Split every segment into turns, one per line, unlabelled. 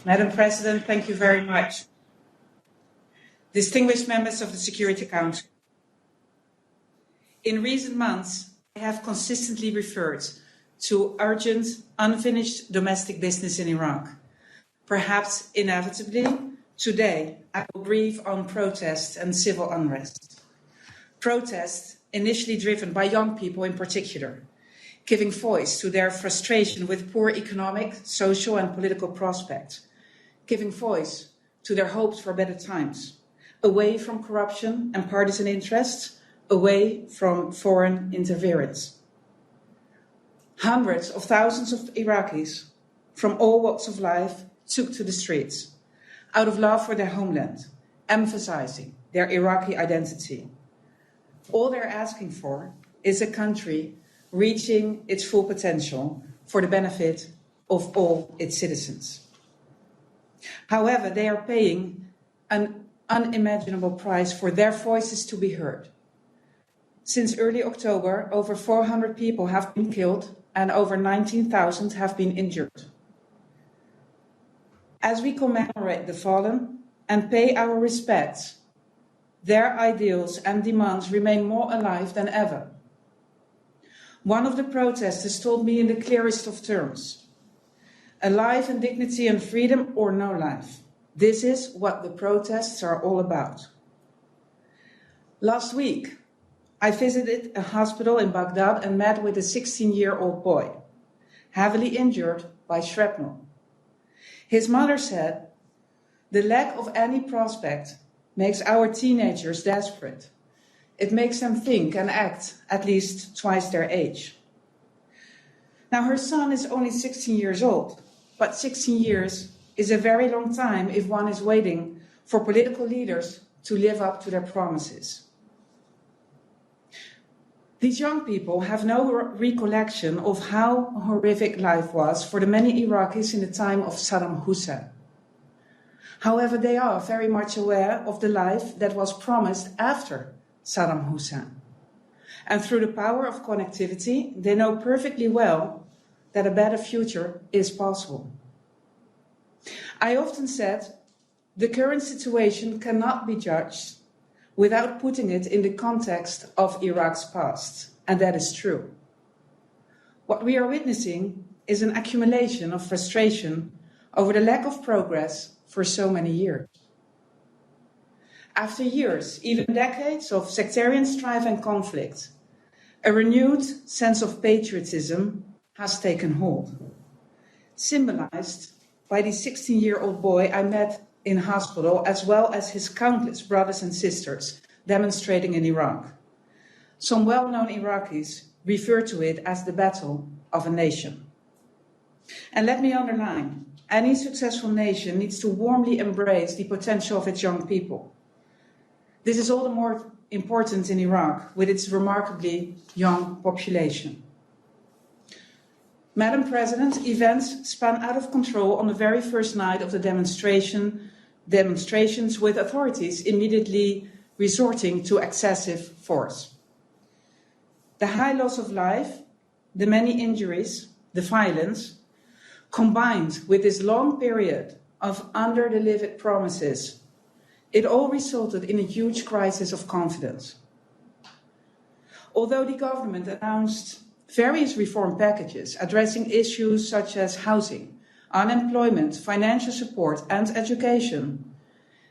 Madam President, thank you very much. Distinguished members of the Security Council. In recent months, I have consistently referred to urgent, unfinished domestic business in Iraq. Perhaps inevitably, today I will brief on protests and civil unrest. Protests initially driven by young people in particular, giving voice to their frustration with poor economic, social and political prospects, giving voice to their hopes for better times, away from corruption and partisan interests, away from foreign interference. Hundreds of thousands of Iraqis from all walks of life took to the streets out of love for their homeland, emphasizing their Iraqi identity. All they're asking for is a country reaching its full potential for the benefit of all its citizens. However, they are paying an unimaginable price for their voices to be heard. Since early October, over 400 people have been killed and over 19,000 have been injured. As we commemorate the fallen and pay our respects, their ideals and demands remain more alive than ever. One of the protesters told me in the clearest of terms, a life in dignity and freedom or no life. This is what the protests are all about. Last week, I visited a hospital in Baghdad and met with a 16-year-old boy, heavily injured by shrapnel. His mother said, the lack of any prospect makes our teenagers desperate. It makes them think and act at least twice their age. Now, her son is only 16 years old, but 16 years is a very long time if one is waiting for political leaders to live up to their promises. These young people have no recollection of how horrific life was for the many Iraqis in the time of Saddam Hussein. However, they are very much aware of the life that was promised after Saddam Hussein. And through the power of connectivity, they know perfectly well that a better future is possible. I often said, the current situation cannot be judged without putting it in the context of Iraq's past, and that is true. What we are witnessing is an accumulation of frustration over the lack of progress for so many years. After years, even decades of sectarian strife and conflict, a renewed sense of patriotism has taken hold, symbolized by the 16-year-old boy I met in hospital, as well as his countless brothers and sisters demonstrating in Iraq. Some well-known Iraqis refer to it as the battle of a nation. And let me underline, any successful nation needs to warmly embrace the potential of its young people. This is all the more important in Iraq, with its remarkably young population. Madam President, events spun out of control on the very first night of the demonstrations, with authorities immediately resorting to excessive force. The high loss of life, the many injuries, the violence, combined with this long period of under-delivered promises, it all resulted in a huge crisis of confidence. Although the government announced various reform packages addressing issues such as housing, unemployment, financial support, and education,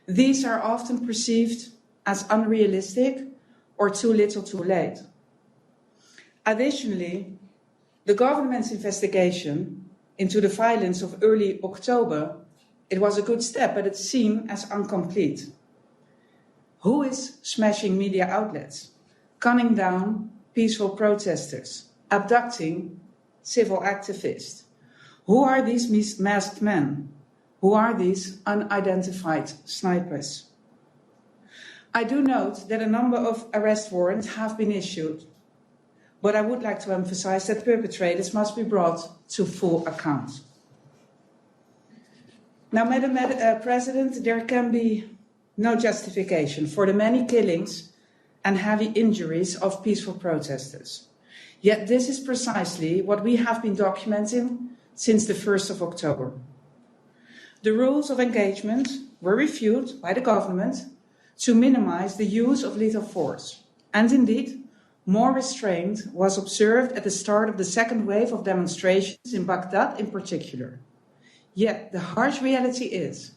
these are often perceived as unrealistic or too little too late. Additionally, the government's investigation into the violence of early October, it was a good step, but it's seen as incomplete. Who is smashing media outlets, gunning down peaceful protesters, abducting civil activists? Who are these masked men? Who are these unidentified snipers? I do note that a number of arrest warrants have been issued, but I would like to emphasize that perpetrators must be brought to full account. Now, Madam President, there can be no justification for the many killings and heavy injuries of peaceful protesters. Yet this is precisely what we have been documenting since the 1st of October. The rules of engagement were reviewed by the government to minimize the use of lethal force. And indeed, more restraint was observed at the start of the second wave of demonstrations in Baghdad in particular. Yet the harsh reality is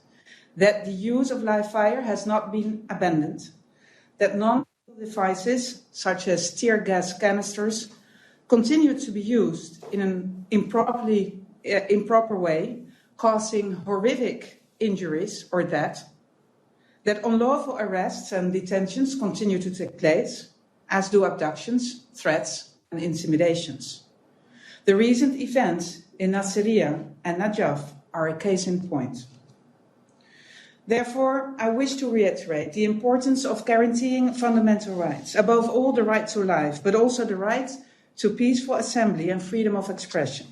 that the use of live fire has not been abandoned, that non-lethal devices such as tear gas canisters continue to be used in an improper way, causing horrific injuries or death, that unlawful arrests and detentions continue to take place, as do abductions, threats, and intimidations. The recent events in Nasiriyah and Najaf are a case in point. Therefore, I wish to reiterate the importance of guaranteeing fundamental rights, above all the right to life, but also the right to peaceful assembly and freedom of expression.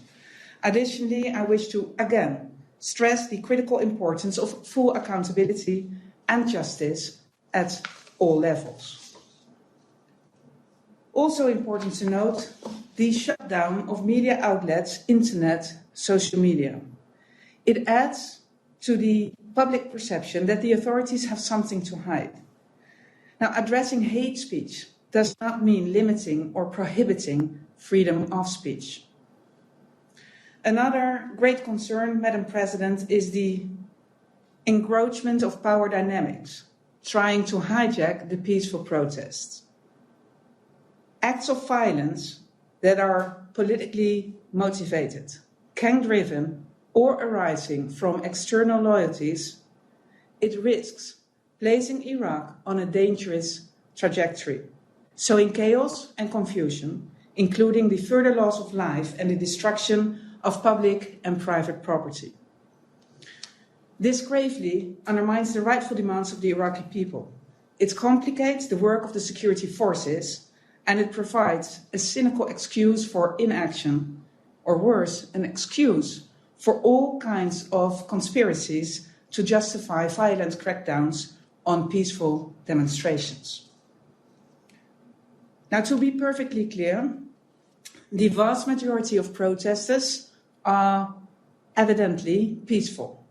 Additionally, I wish to again stress the critical importance of full accountability and justice at all levels. Also important to note, the shutdown of media outlets, internet, social media. It adds to the public perception that the authorities have something to hide. Now, addressing hate speech does not mean limiting or prohibiting freedom of speech. Another great concern, Madam President, is the encroachment of power dynamics, trying to hijack the peaceful protests. Acts of violence that are politically motivated, gang-driven, or arising from external loyalties, it risks placing Iraq on a dangerous trajectory, sowing chaos and confusion, including the further loss of life and the destruction of public and private property. This gravely undermines the rightful demands of the Iraqi people. It complicates the work of the security forces, and it provides a cynical excuse for inaction, or worse, an excuse for all kinds of conspiracies to justify violent crackdowns on peaceful demonstrations. Now, to be perfectly clear, the vast majority of protesters are evidently peaceful,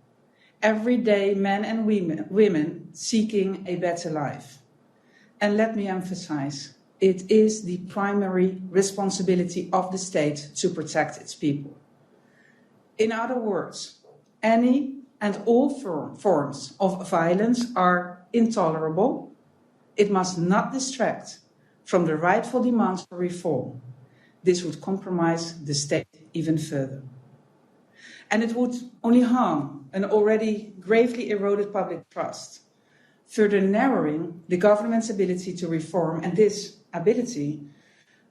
everyday men and women seeking a better life. And let me emphasize, it is the primary responsibility of the state to protect its people. In other words, any and all forms of violence are intolerable. It must not distract from the rightful demands for reform. This would compromise the state even further. And it would only harm an already gravely eroded public trust, further narrowing the government's ability to reform, and this ability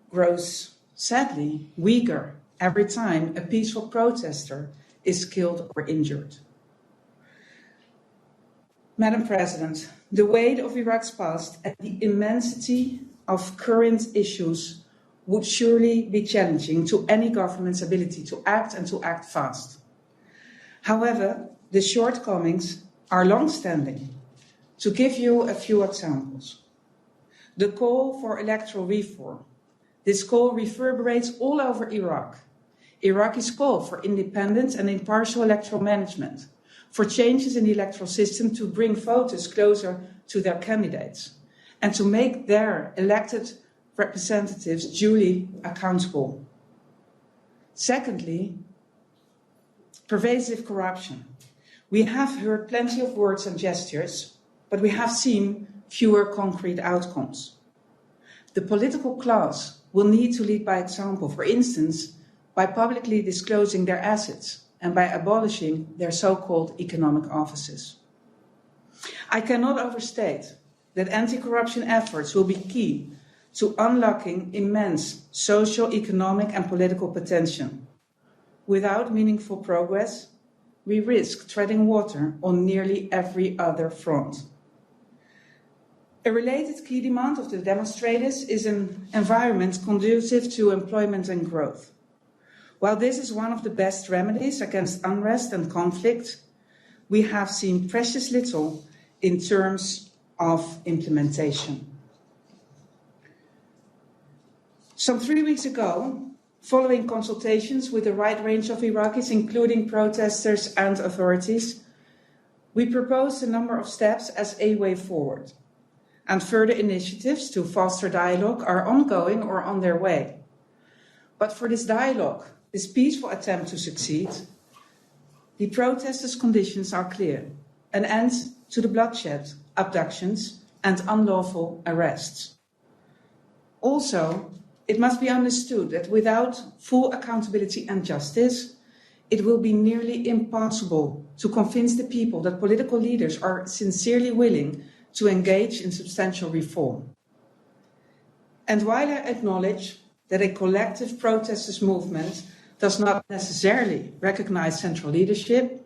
grows, sadly, weaker every time a peaceful protester is killed or injured. Madam President, the weight of Iraq's past and the immensity of current issues would surely be challenging to any government's ability to act and to act fast. However, the shortcomings are long-standing. To give you a few examples, the call for electoral reform. This call reverberates all over Iraq. Iraqis call for independent and impartial electoral management, for changes in the electoral system to bring voters closer to their candidates, and to make their elected representatives duly accountable. Secondly, pervasive corruption. We have heard plenty of words and gestures, but we have seen fewer concrete outcomes. The political class will need to lead by example, for instance, by publicly disclosing their assets and by abolishing their so-called economic offices. I cannot overstate that anti-corruption efforts will be key to unlocking immense social, economic, and political potential. Without meaningful progress, we risk treading water on nearly every other front. A related key demand of the demonstrators is an environment conducive to employment and growth. While this is one of the best remedies against unrest and conflict, we have seen precious little in terms of implementation. Some 3 weeks ago, following consultations with a wide range of Iraqis, including protesters and authorities, We proposed a number of steps as a way forward, and further initiatives to foster dialogue are ongoing or on their way. But for this dialogue, this peaceful attempt to succeed, the protesters' conditions are clear: an end to the bloodshed, abductions, and unlawful arrests. Also, it must be understood that without full accountability and justice, it will be nearly impossible to convince the people that political leaders are sincerely willing to engage in substantial reform. And while I acknowledge that a collective protesters movement does not necessarily recognize central leadership,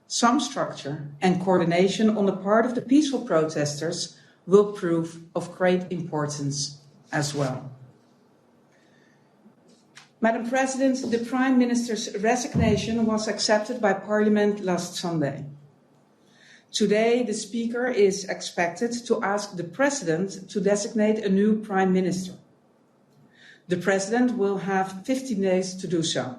some structure and coordination on the part of the peaceful protesters will prove of great importance as well. Madam President, the Prime Minister's resignation was accepted by Parliament last Sunday. Today, the Speaker is expected to ask the President to designate a new Prime Minister. The President will have 15 days to do so.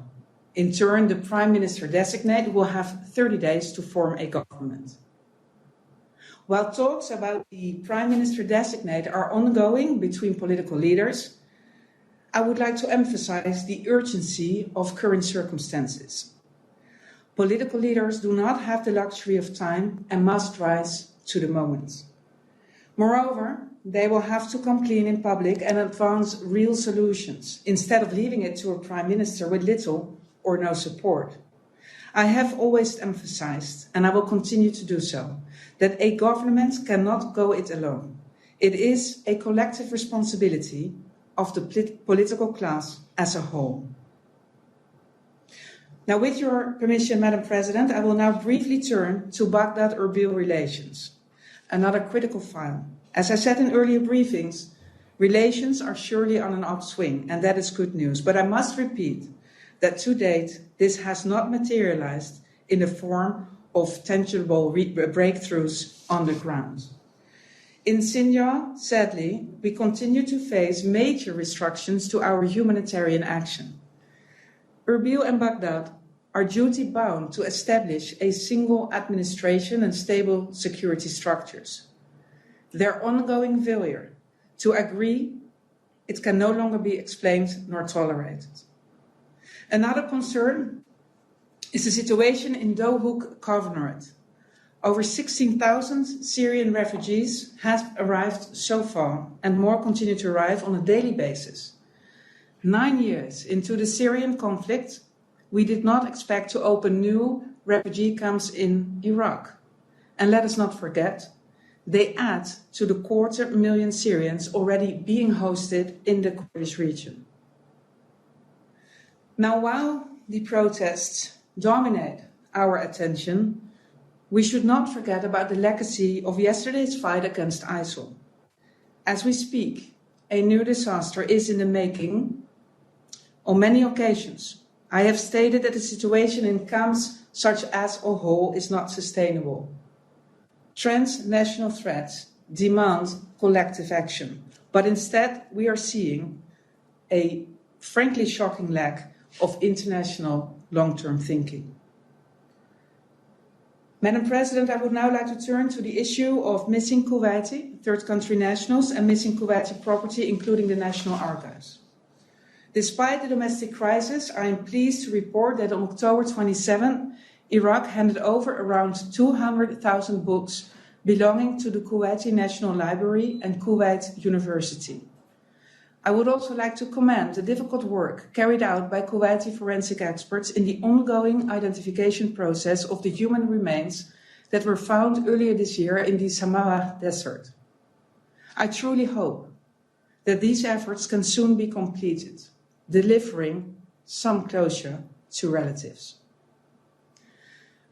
In turn, the Prime Minister designate will have 30 days to form a government. While talks about the Prime Minister designate are ongoing between political leaders, I would like to emphasize the urgency of current circumstances. Political leaders do not have the luxury of time and must rise to the moment. Moreover, they will have to come clean in public and advance real solutions, instead of leaving it to a Prime Minister with little or no support. I have always emphasized, and I will continue to do so, that a government cannot go it alone. It is a collective responsibility of the political class as a whole. Now, with your permission, Madam President, I will now briefly turn to Baghdad-Erbil relations, another critical file. As I said in earlier briefings, relations are surely on an upswing, and that is good news. But I must repeat that to date, this has not materialized in the form of tangible breakthroughs on the ground. In Sinjar, sadly, we continue to face major restrictions to our humanitarian action. Erbil and Baghdad are duty-bound to establish a single administration and stable security structures. Their ongoing failure to agree, it can no longer be explained nor tolerated. Another concern is the situation in Dohuk Governorate. Over 16,000 Syrian refugees have arrived so far, and more continue to arrive on a daily basis. 9 years into the Syrian conflict, we did not expect to open new refugee camps in Iraq. And let us not forget, they add to the 250,000 Syrians already being hosted in the Kurdish region. Now, while the protests dominate our attention, we should not forget about the legacy of yesterday's fight against ISIL. As we speak, a new disaster is in the making. On many occasions, I have stated that the situation in camps such as Al-Hol is not sustainable. Transnational threats demand collective action, but instead we are seeing a frankly shocking lack of international long-term thinking. Madam President, I would now like to turn to the issue of missing Kuwaiti, third country nationals, and missing Kuwaiti property, including the National Archives. Despite the domestic crisis, I am pleased to report that on October 27, Iraq handed over around 200,000 books belonging to the Kuwaiti National Library and Kuwait University. I would also like to commend the difficult work carried out by Kuwaiti forensic experts in the ongoing identification process of the human remains that were found earlier this year in the Samarra Desert. I truly hope that these efforts can soon be completed, delivering some closure to relatives.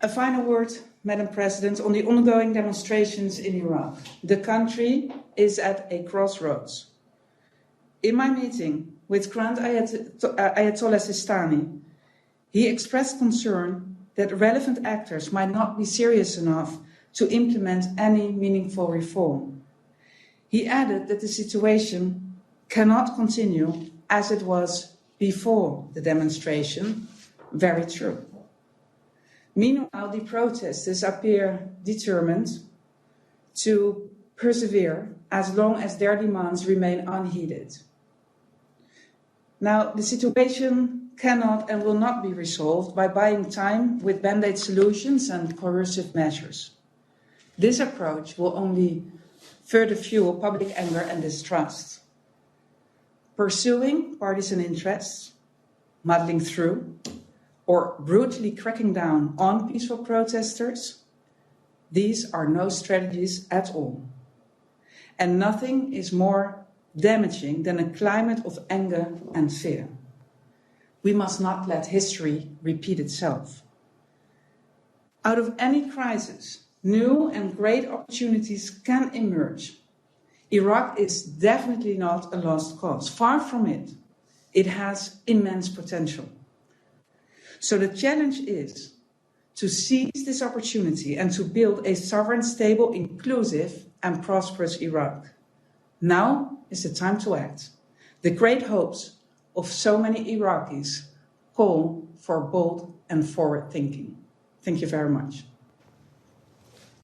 A final word, Madam President, on the ongoing demonstrations in Iraq. The country is at a crossroads. In my meeting with Grand Ayatollah Sistani, he expressed concern that relevant actors might not be serious enough to implement any meaningful reform. He added that the situation cannot continue as it was before the demonstration. Very true. Meanwhile, the protesters appear determined to persevere as long as their demands remain unheeded. Now, the situation cannot and will not be resolved by buying time with band-aid solutions and coercive measures. This approach will only further fuel public anger and distrust. Pursuing partisan interests, muddling through, or brutally cracking down on peaceful protesters, these are no strategies at all. And nothing is more damaging than a climate of anger and fear. We must not let history repeat itself. Out of any crisis, new and great opportunities can emerge. Iraq is definitely not a lost cause. Far from it. It has immense potential. So the challenge is to seize this opportunity and to build a sovereign, stable, inclusive, and prosperous Iraq. Now is the time to act. The great hopes of so many Iraqis call for bold and forward thinking. Thank you very much.